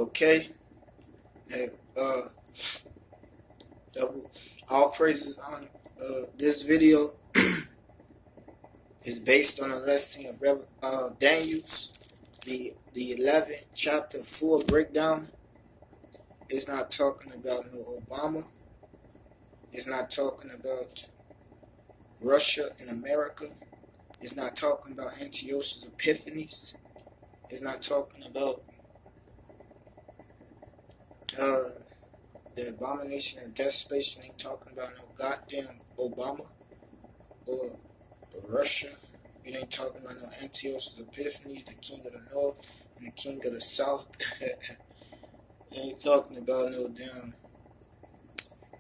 Okay. Hey, double all praises on this video is based on a lesson of Daniel's the 11th chapter 4 breakdown. It's not talking about no Obama. It's not talking about Russia and America. It's not talking about Antiochus Epiphanes. It's not talking about uh, the abomination and desolation. Ain't talking about no goddamn Obama or Russia. It ain't talking about no Antiochus Epiphanes, the king of the north and the king of the south. It ain't talking about no damn.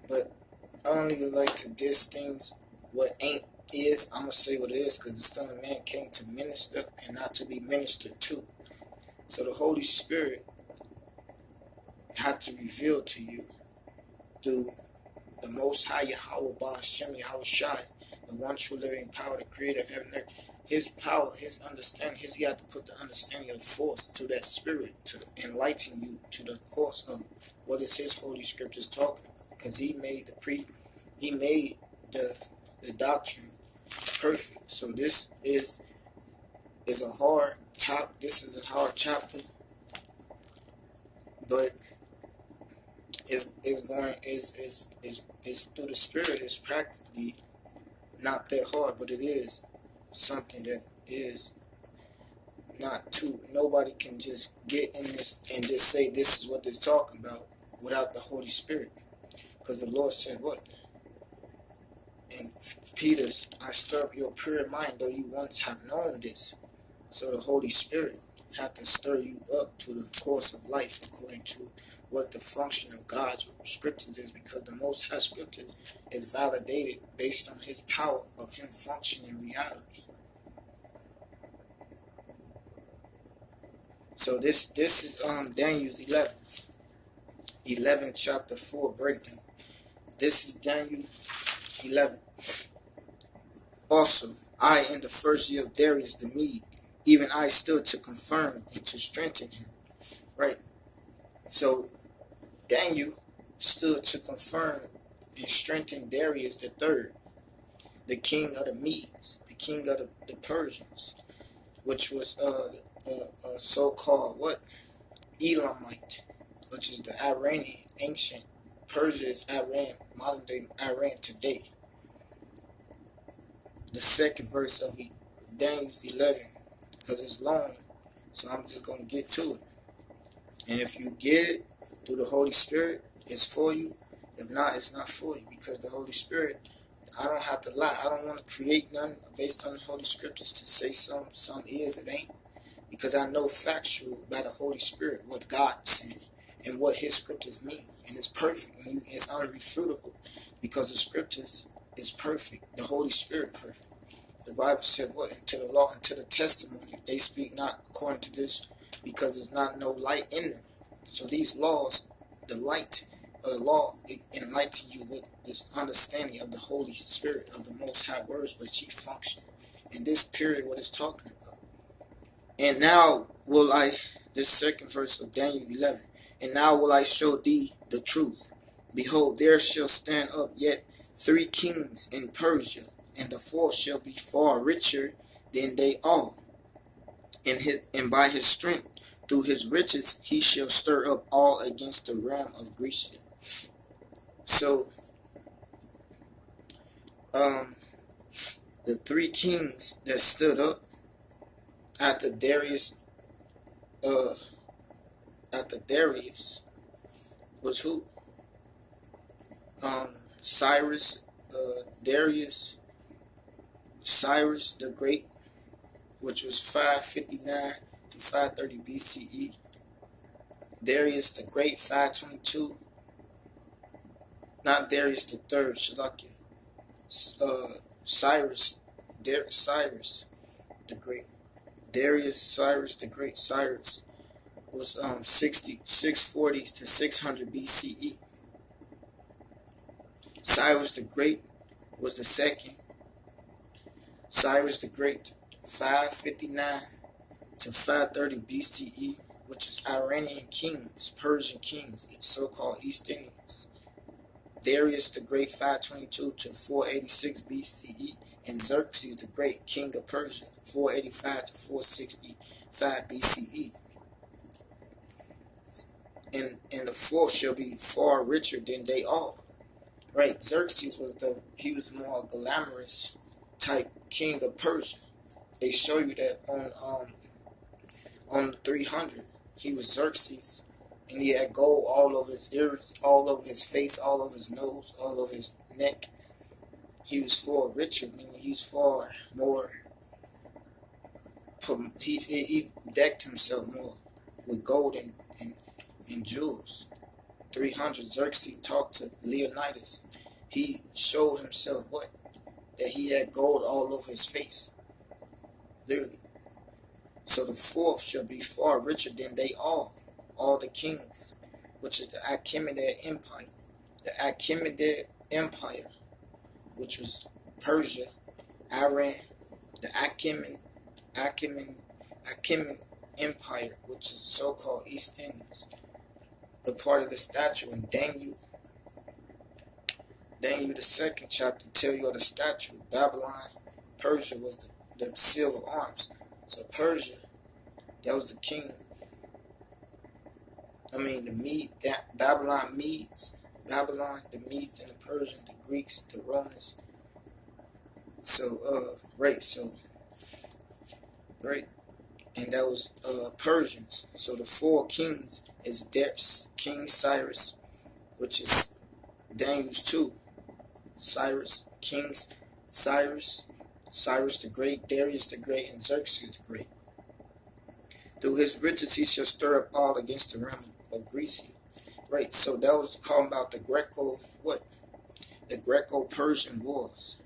But I don't even like to diss things. What ain't is, I'm gonna say what it is, because the Son of Man came to minister and not to be ministered to. So the Holy Spirit had to reveal to you through the Most High Yahweh Ba'ashem Yahweh Shai, the one true living power, the creator of heaven and earth. His power, his understanding, he had to put the understanding of force to that spirit to enlighten you to the course of what is his holy scriptures talking about. Because he made the doctrine perfect. So this is a hard top. This is a hard chapter, but it's through the spirit. It's practically not that hard, but it is something that is not too. Nobody can just get in this and just say this is what they're talking about without the Holy Spirit, because the Lord said what? And Peter's, I stir up your pure mind, though you once have known this. So the Holy Spirit had to stir you up to the course of life according to what the function of God's scriptures is, because the Most High scriptures is validated based on his power of him functioning in reality. So this is Daniel's 11 chapter 4 breakdown. This is Daniel 11. Also, I, in the first year of Darius the Mede, even I stood to confirm and to strengthen him. Right? So, Daniel stood to confirm and strengthen Darius the third, the king of the Medes, the king of the Persians, which was so-called what? Elamite, which is the Iranian, ancient Persia is Iran, modern day Iran today. The second verse of Daniel's 11, because it's long, so I'm just going to get to it. And if you get it through the Holy Spirit, it's for you. If not, it's not for you, because the Holy Spirit, I don't have to lie. I don't want to create none based on the Holy Scriptures to say some is, it ain't. Because I know factual by the Holy Spirit what God said and what his scriptures mean. And it's perfect. And it's unrefutable, because the scriptures is perfect. The Holy Spirit perfect. The Bible said what? Into the law, into the testimony. They speak not according to this, because there's not no light in them. So these laws, the light of the law, it enlightens you with this understanding of the Holy Spirit, of the Most High words which he functioned. In this period, what it's talking about. And now will I, this second verse of Daniel 11, and now will I show thee the truth. Behold, there shall stand up yet 3 kings in Persia, and the fourth shall be far richer than they all. And by his strength, through his riches, he shall stir up all against the realm of Grecia. So, the 3 kings that stood up after Darius was who? Cyrus the Great, which was 559 to 530 BCE. Darius the Great, 522. Not Darius the Third, Shalakia. Cyrus the Great. Cyrus the Great. Cyrus was 640 to 600 BCE. Cyrus the Great was the second. Cyrus the Great, 559 to 530 BCE, which is Iranian kings, Persian kings, so-called East Indians. Darius the Great, 522 to 486 BCE, and Xerxes the Great, king of Persia, 485 to 465 BCE. And the fourth shall be far richer than they all. Right, Xerxes was more glamorous type king of Persia. They show you that on the 300, he was Xerxes, and he had gold all over his ears, all over his face, all over his nose, all over his neck. He was far richer, meaning he's far more. He decked himself more with gold and jewels. 300, Xerxes talked to Leonidas. He showed himself what? That he had gold all over his face. Literally. So the fourth shall be far richer than they all the kings, which is the Achaemenid Empire. The Achaemenid Empire, which was Persia, Iran, the Achaemenid Empire, which is the so-called East Indies. The part of the statue in Daniel the second chapter tell you of the statue. Babylon, Persia was the silver arms. So Persia, that was the king. The Babylon, the Medes and the Persians, the Greeks, the Romans. And that was Persians. So the four kings is King Cyrus, which is Daniel's 2. Cyrus the Great, Darius the Great, and Xerxes the Great. Through his riches he shall stir up all against the realm of Greece. Right, so that was talking about the Greco-Persian Wars,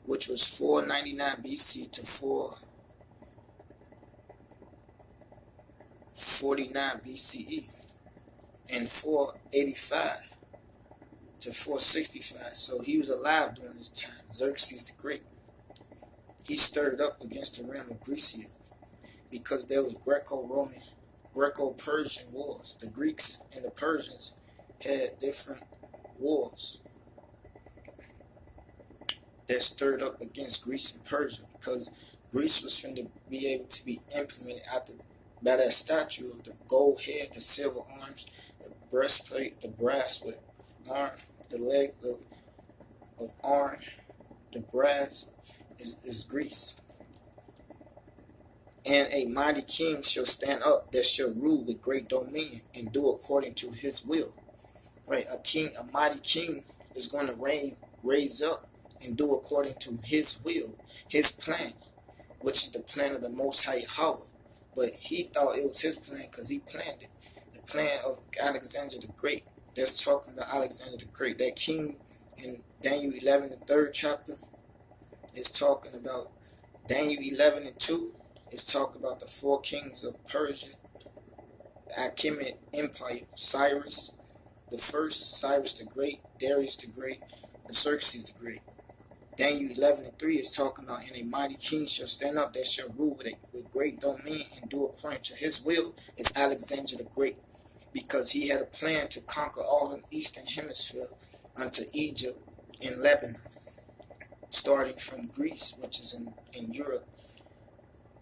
which was 499 BC to 449 BCE, and 485 to 465. So he was alive during this time, Xerxes the Great. He stirred up against the realm of Greece because there was Greco-Persian wars. The Greeks and the Persians had different wars that stirred up against Greece and Persia, because Greece was going to be able to be implemented by that statue of the gold head, the silver arms, the breastplate, the brass with arm, the leg of arm, the brass is Greece. And a mighty king shall stand up that shall rule with great dominion and do according to his will. Right, a mighty king is going to raise up and do according to his will, his plan, which is the plan of the Most High Yahweh. But he thought it was his plan because he planned it. The plan of Alexander the Great. That's talking about Alexander the Great. That king in Daniel 11, the 3rd chapter, is talking about Daniel 11 and 2. It's talking about the four kings of Persia, the Achaemenid Empire, Cyrus the First, Cyrus the Great, Darius the Great, and Xerxes the Great. Daniel 11 and 3 is talking about, and a mighty king shall stand up that shall rule with great dominion and do according to his will. It's Alexander the Great, because he had a plan to conquer all the eastern hemisphere unto Egypt and Lebanon, starting from Greece, which is in Europe,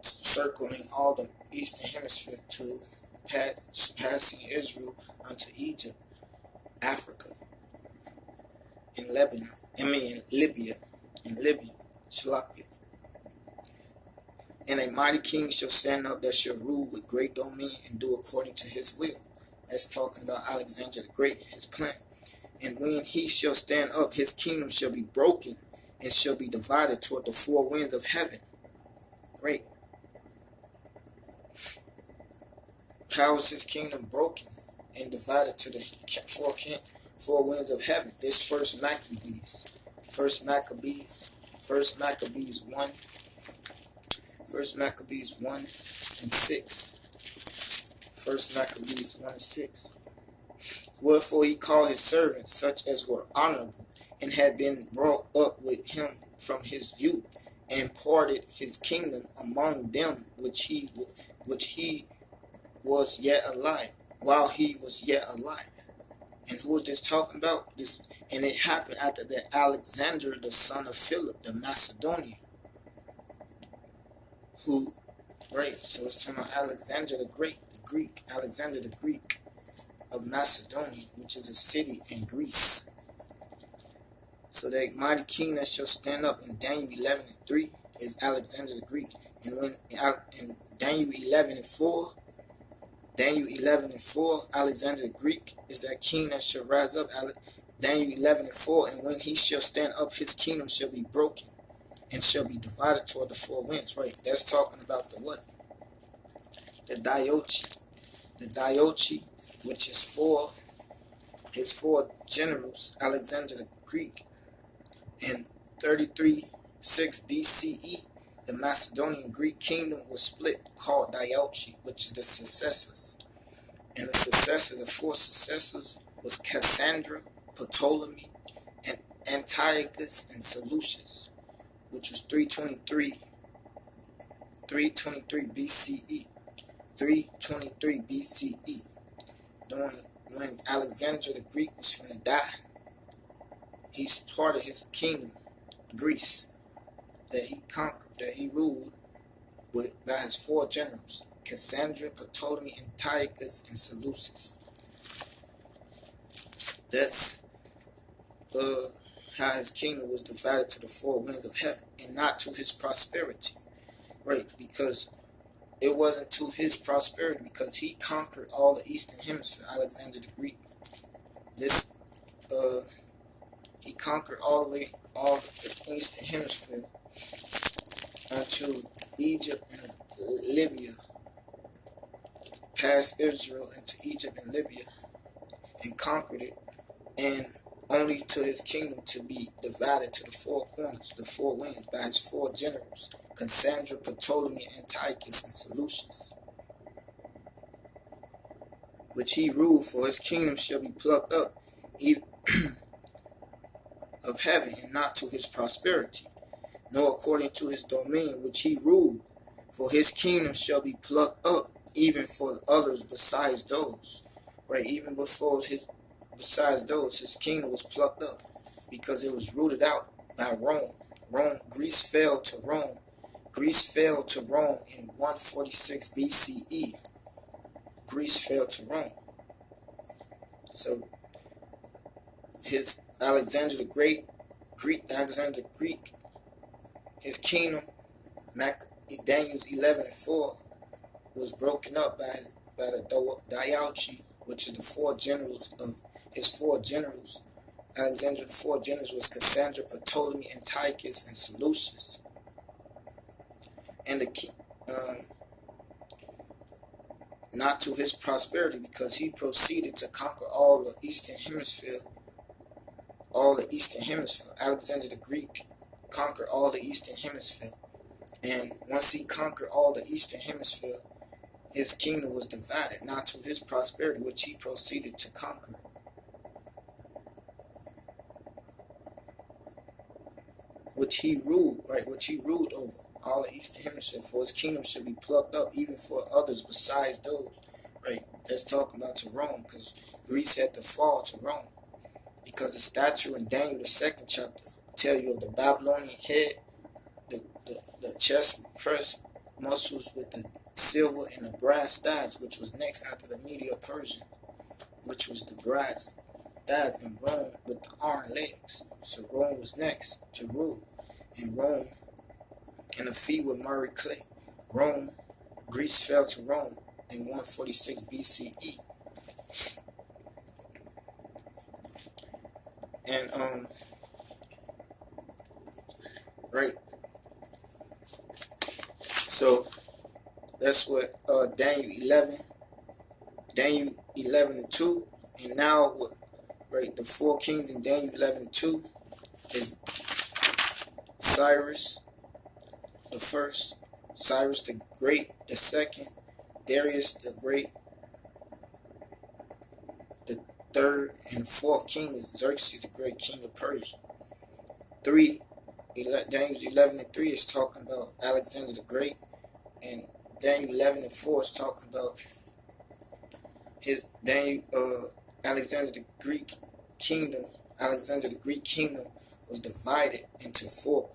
circling all the eastern hemisphere to passing Israel unto Egypt, Africa, in Lebanon, in Libya, Shalakya. And a mighty king shall stand up that shall rule with great dominion and do according to his will. That's talking about Alexander the Great, his plan. And when he shall stand up, his kingdom shall be broken and shall be divided toward the four winds of heaven. Right. How is his kingdom broken and divided to the four winds of heaven? This First Maccabees 1 and 6. First Maccabees 1 and 6. Wherefore he called his servants, such as were honorable, and had been brought up with him from his youth, and parted his kingdom among them which he was yet alive. While he was yet alive. And who is this talking about? This, and it happened after that Alexander, the son of Philip, the Macedonian, who, right? So it's talking about Alexander the Great, the Greek, Alexander the Greek of Macedonia, which is a city in Greece. So that mighty king that shall stand up in Daniel 11:3 is Alexander the Greek. And when in Daniel 11:4, Daniel 11:4, Alexander the Greek is that king that shall rise up. Daniel 11:4, and when he shall stand up, his kingdom shall be broken and shall be divided toward the four winds. Right, that's talking about the what? The Diochi. The Diochi, which is his four generals, Alexander the Greek. In 33:6 BCE, the Macedonian Greek kingdom was split, called Diochi, which is the successors. And the successors, the four successors, was Cassandra, Ptolemy, and Antiochus and Seleucus, which was 323 BCE. 323 BCE. During when Alexander the Greek was finna die, he's part of his kingdom, Greece, that he conquered, that he ruled by his four generals, Cassandra, Ptolemy, Antiochus, and Seleucus. That's how his kingdom was divided to the four winds of heaven, and not to his prosperity, right? Because it wasn't to his prosperity, because he conquered all the Eastern Hemisphere, Alexander the Greek. This, he conquered all the Eastern Hemisphere unto Egypt and Libya, past Israel into Egypt and Libya, and conquered it, and only to his kingdom to be divided to the four corners, the four winds, by his four generals, Cassandra, Ptolemy, Antiochus, and Seleucus, which he ruled, for his kingdom shall be plucked up of heaven, and not to his prosperity, nor according to his dominion which he ruled, for his kingdom shall be plucked up, even for others besides those. Right, even besides those, his kingdom was plucked up, because it was rooted out by Rome. Greece fell to Rome. Greece fell to Rome in 146 BCE. Greece fell to Rome. So his Alexander the Great, Alexander the Greek, his kingdom, Daniel's 11:4, was broken up by the Diochi, which is the four generals of his four generals. Alexander's four generals was Cassandra, Ptolemy, Antiochus, and Seleucus. And the not to his prosperity, because he proceeded to conquer all the Eastern Hemisphere. Alexander the Greek conquered all the Eastern Hemisphere. And once he conquered all the Eastern Hemisphere, his kingdom was divided, not to his prosperity, which he proceeded to conquer. Which he ruled over all the Eastern Hemisphere, for his kingdom should be plucked up, even for others besides those. Right, that's talking about to Rome, because Greece had to fall to Rome. Because the statue in Daniel the 2nd chapter tell you of the Babylonian head, the chest press muscles with the silver and the brass thighs, which was next after the Medo-Persian, which was the brass thighs, in Rome with the iron legs. So Rome was next to rule. And Rome, and the feet with Murray clay. Greece fell to Rome in 146 BCE. And right. So that's what Daniel 11:2, and now what? Right, the four kings in Daniel 11:2 is Cyrus the first, Cyrus the Great the second, Darius the Great the third, and the fourth king is Xerxes the Great, king of Persia. Daniel 11:3 is talking about Alexander the Great, and Daniel 11:4 is talking about his Daniel Alexander the Greek kingdom. Alexander the Greek kingdom was divided into four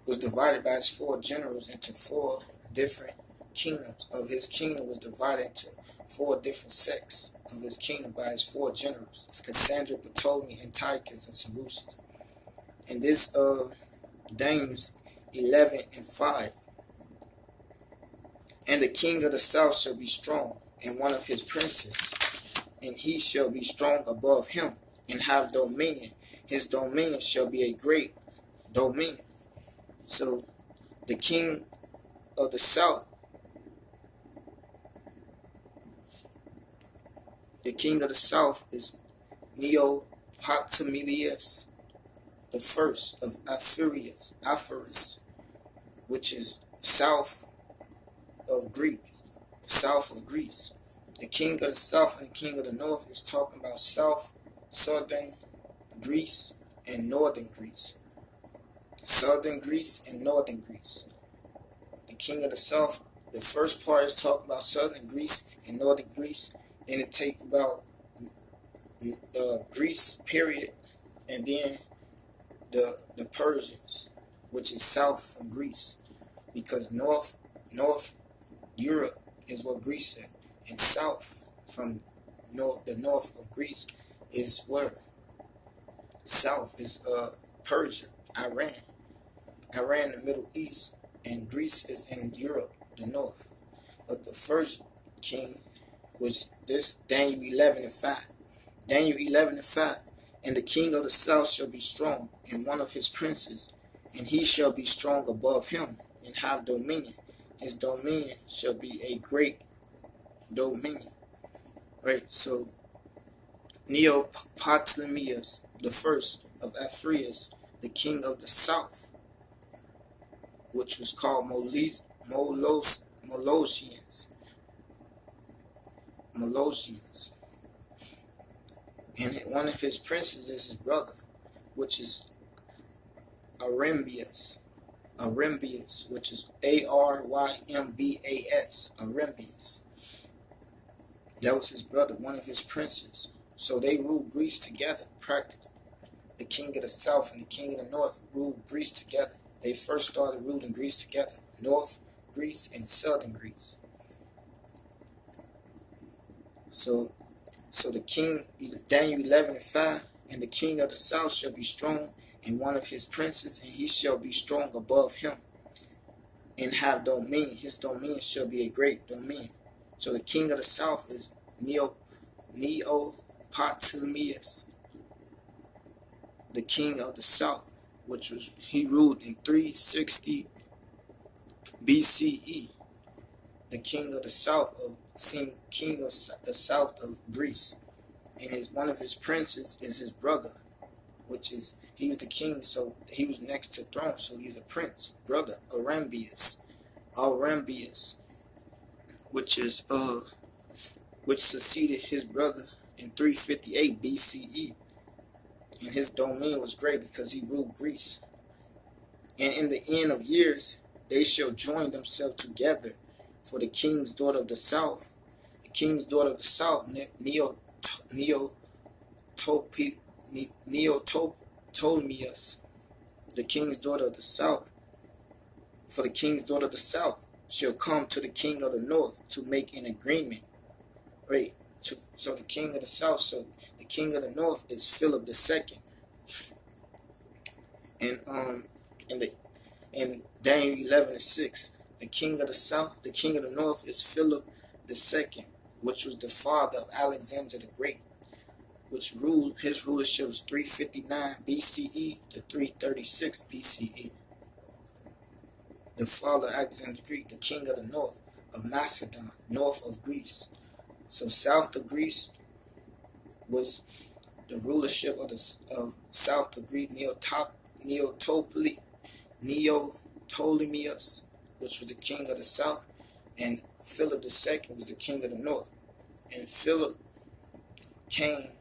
was divided by his four generals into four different kingdoms. Of his kingdom was divided into four different sects of his kingdom by his four generals. It's Cassandra, Ptolemy, Antiochus, and Seleucus. And this Daniel's 11 and 5. And the king of the south shall be strong, and one of his princes, and he shall be strong above him, and have dominion. His dominion shall be a great dominion. So the king of the south, is Neoptolemus the first of Epirus, which is south of Greece. The king of the south and the king of the north is talking about southern Greece and northern Greece. Southern Greece and northern Greece. The king of the south, the first part is talking about southern Greece and northern Greece. Then it take about Greece period, and then the Persians, which is south from Greece, because north Europe is what Greece is, and south from the north of Greece is where? South is Persia, Iran, the Middle East, and Greece is in Europe, the north. But the first king was this Daniel 11 and 5. Daniel 11 and 5. And the king of the south shall be strong, and one of his princes, and he shall be strong above him, and have dominion. His dominion shall be a great dominion. Right, so Neoptolemus the first of Epirus, the king of the south, which was called Molossians. And one of his princes is his brother, which is Arembius, which is Arymbas, Arembius. That was his brother, one of his princes. So they ruled Greece together, practically. The king of the south and the king of the north ruled Greece together. They first started ruling Greece together, North Greece and Southern Greece. So the king, Daniel 11 and 5, and the king of the south shall be strong, and one of his princes, and he shall be strong above him, and have dominion. His dominion shall be a great dominion. So the king of the south is Neoptolemus, the king of the south, he ruled in 360 BCE. The king of the south king of the south of Greece, and one of his princes is his brother, he was the king, so he was next to the throne, so he's a prince, brother, Arembius, which succeeded his brother in 358 BCE, and his dominion was great because he ruled Greece. And in the end of years, they shall join themselves together for the king's daughter of the south. The king's daughter of the south, Neoptolemus, the king's daughter of the south, for the king's daughter of the south shall come to the king of the north to make an agreement. Right. So the king of the south, so the king of the north is Philip II. And in Daniel 11 and 6, the king of the south, the king of the north is Philip II, which was the father of Alexander the Great, which his rulership was 359 BCE to 336 BCE. The father of Alexander the Great, the king of the north of Macedon, north of Greece. So south of Greece was the rulership of south of Greece, Neoptolemus, which was the king of the south, and Philip II was the king of the north. And Philip came,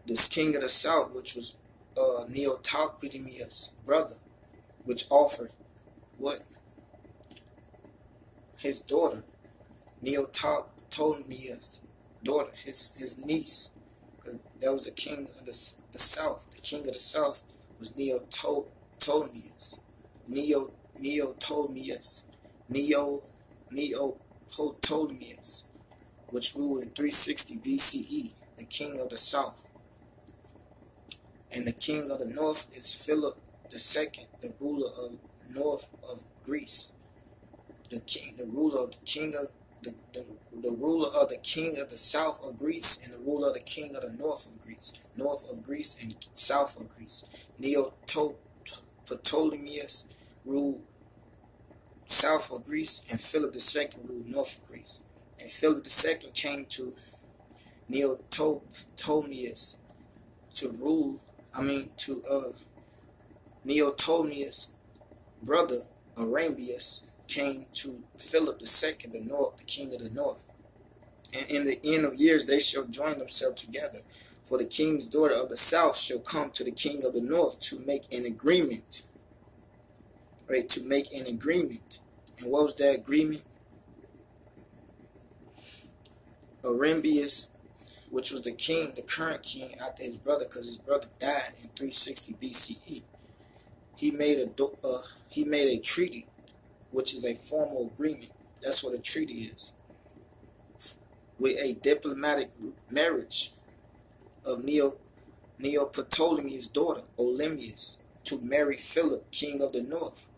this king of the south, which was Neoptolemus' brother, which offered what? His daughter, Neoptolemus' daughter, his niece. That was the king of the south. The king of the south was Neoptolemus. Neoptolemus. Neoptolemus, which ruled in 360 BCE, the king of the south. And the king of the north is Philip II, the ruler of north of Greece. The ruler of the king of the ruler of the king of the south of Greece, and the ruler of the king of the north of Greece, and south of Greece. Ptolemaeus ruled south of Greece, and Philip II ruled north of Greece. And Philip II came to Neoptolemus to rule. Neoptolemus' brother Arrhabaeus came to Philip II, the king of the north. And in the end of years they shall join themselves together. For the king's daughter of the south shall come to the king of the north to make an agreement. Right, to make an agreement. And what was that agreement? Arrhabaeus, which was the king, the current king after his brother, because his brother died in 360 BCE. He made a treaty, which is a formal agreement. That's what a treaty is. With a diplomatic marriage of Neoptolemus' daughter, Olympus, to marry Philip, king of the north.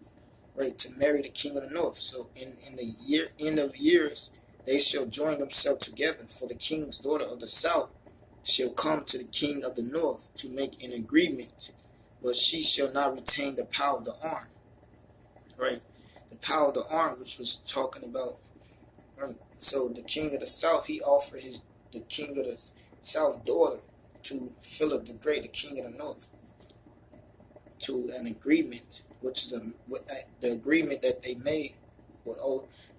Right, to marry the king of the north. So in the end of years, they shall join themselves together, for the king's daughter of the south shall come to the king of the north to make an agreement, but she shall not retain the power of the arm. Right, the power of the arm, which was talking about. Right, so the king of the south, he offered the king of the south daughter to Philip the Great, the king of the north, to an agreement, which is the agreement that they made with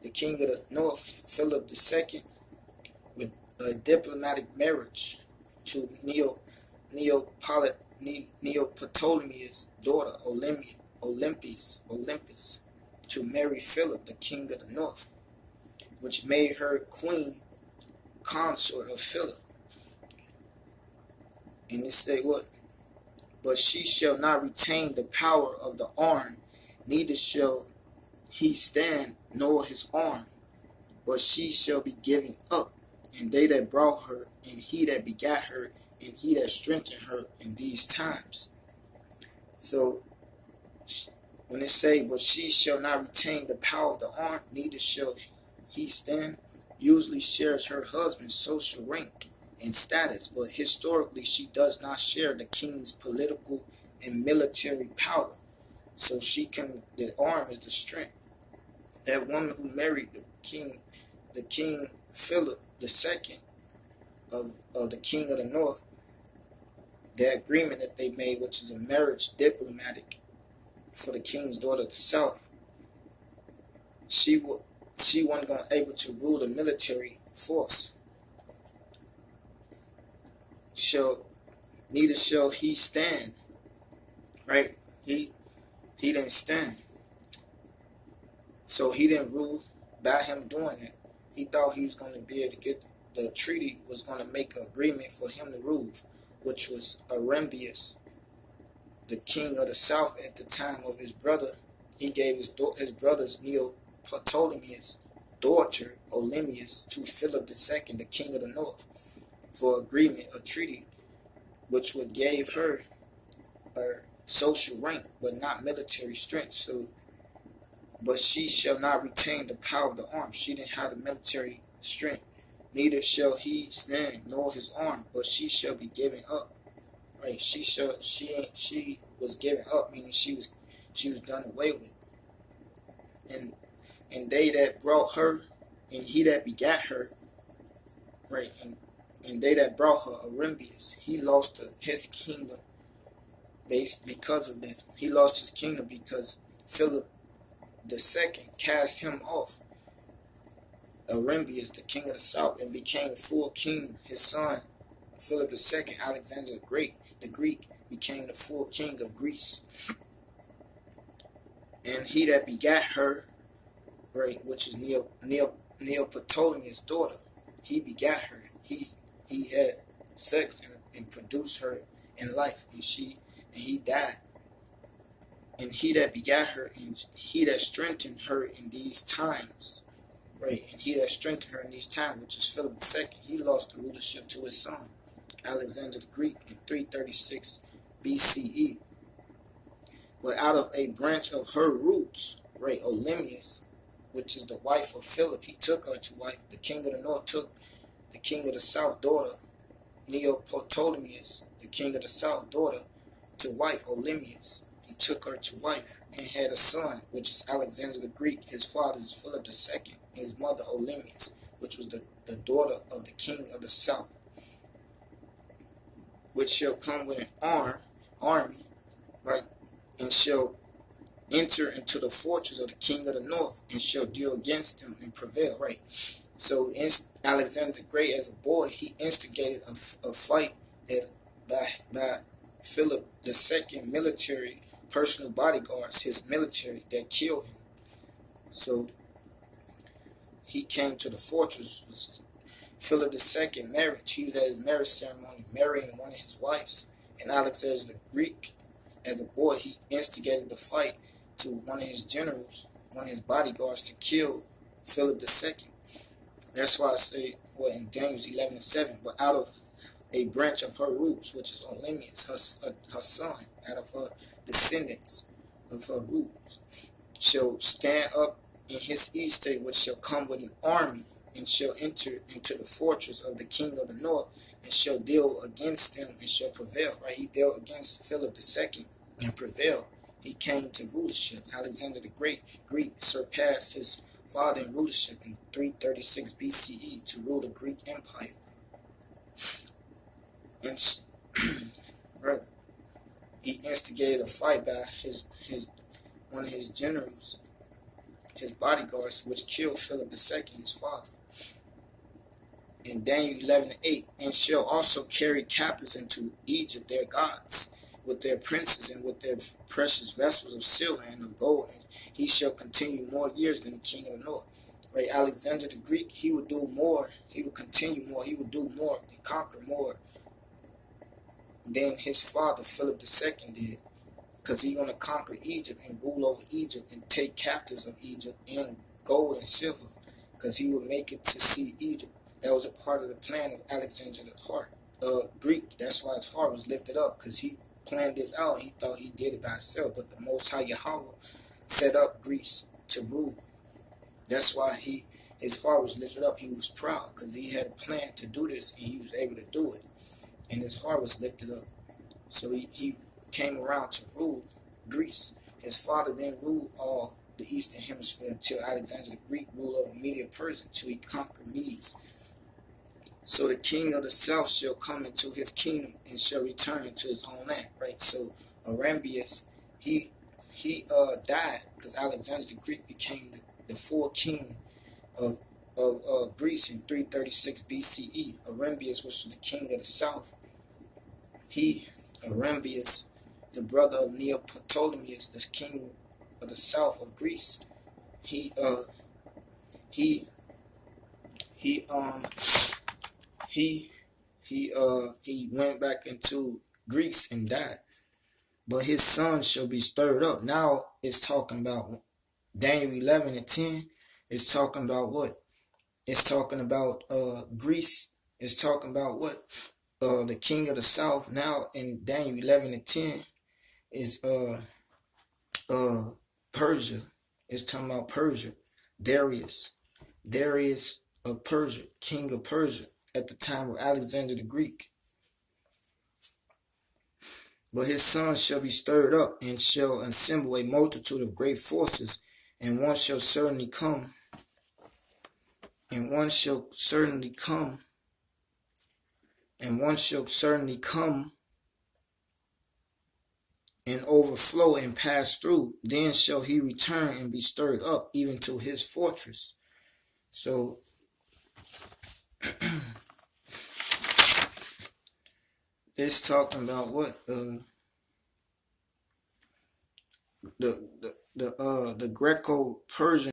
the king of the north, Philip II, with a diplomatic marriage to Neoptolemus' daughter, Olympus, to marry Philip, the king of the north, which made her queen consort of Philip. And it say what? But she shall not retain the power of the arm, neither shall he stand nor his arm, but she shall be given up, and they that brought her, and he that begat her, and he that strengthened her in these times. So when it say, but she shall not retain the power of the arm, neither shall he stand, usually shares her husband's social rank and status, but historically she does not share the king's political and military power. So the arm is the strength. That woman who married the king Philip II of the king of the north, the agreement that they made, which is a marriage diplomatic for the king's daughter of the south, she wasn't going to able to rule the military force. Neither shall he stand. Right? He didn't stand. So he didn't rule by him doing that. He thought he was going to be able to get the treaty, was going to make an agreement for him to rule, which was Arrhabaeus, the king of the south at the time of his brother. He gave his brother's Neoptolemus' daughter, Olympus, to Philip II, the king of the north, for agreement, a treaty, which would gave her social rank, but not military strength. So, but she shall not retain the power of the arm. She didn't have the military strength. Neither shall he stand nor his arm, but she shall be given up. Right? She was given up, meaning she was done away with. And they that brought her, and he that begat her, right? And they that brought her, Arrhabaeus, he lost his kingdom because of that. He lost his kingdom because Philip II cast him off, Arrhabaeus, the king of the south, and became full king. His son, Philip II, Alexander the Greek, became the full king of Greece. And he that begat her, right, which is Neoptolemy's daughter. He begat her. He had sex and produced her in life, and he died. And he that begat her, and he that strengthened her in these times, right? And he that strengthened her in these times, which is Philip II, he lost the rulership to his son, Alexander the Greek, in 336 BCE. But out of a branch of her roots, right, Olympus, which is the wife of Philip, he took her to wife. The king of the north took the king of the south daughter, Neoptolemius, the king of the south daughter, to wife, Olympus. He took her to wife and had a son, which is Alexander the Greek. His father is Philip II, and his mother Olympus, which was the daughter of the king of the south, which shall come with an army, right, and shall enter into the fortress of the king of the north, and shall deal against him and prevail, right? So Alexander the Great, as a boy, he instigated a fight that by Philip II military personal bodyguards, his military, that killed him. So he came to the fortress. Philip II married. He was at his marriage ceremony marrying one of his wives. And Alexander the Greek, as a boy, he instigated the fight to one of his generals, one of his bodyguards, to kill Philip II. That's why I say, well, in Daniel 11:7, but out of a branch of her roots, which is Olympus, her son, out of her descendants of her roots, shall stand up in his estate, which shall come with an army, and shall enter into the fortress of the king of the north, and shall deal against them, and shall prevail. Right? He dealt against Philip II and prevailed. He came to rulership. Alexander the Greek surpassed his father in rulership in 336 BCE to rule the Greek Empire. And right, he instigated a fight by one of his generals, his bodyguards, which killed Philip II, his father. In Daniel 11:8, and shall also carry captives into Egypt their gods, with their princes and with their precious vessels of silver and of gold. And he shall continue more years than the king of the north. Right, Alexander the Greek, he would do more. He would continue more. He would do more and conquer more than his father Philip II did, because he's going to conquer Egypt and rule over Egypt and take captives of Egypt and gold and silver, because he would make it to see Egypt. That was a part of the plan of Alexander the Greek. That's why his heart was lifted up, because he planned this out. He thought he did it by himself, but the Most High Yahweh set up Greece to rule. That's why his heart was lifted up. He was proud, because he had a plan to do this, and he was able to do it. And his heart was lifted up. So he came around to rule Greece. His father then ruled all the eastern hemisphere until Alexander the Greek ruled over Media Persia until he conquered Medes. So the king of the south shall come into his kingdom and shall return to his own land. Right. So Arrhenius, he died because Alexander the Greek became the full king of Greece in 336 BCE. Arrhenius, which was the king of the south, Arrhenius, the brother of Neoptolemius, the king of the south of Greece, he went back into Greece and died. But his son shall be stirred up. Now it's talking about Daniel 11:10. It's talking about what? It's talking about Greece. It's talking about what? The king of the south. Now in Daniel 11:10 is Persia. It's talking about Persia. Darius of Persia, king of Persia, at the time of Alexander the Greek. But his son shall be stirred up, and shall assemble a multitude of great forces, and one shall certainly come, and one shall certainly come, and overflow and pass through. Then shall he return and be stirred up, even to his fortress. So it's talking about what? The Greco-Persian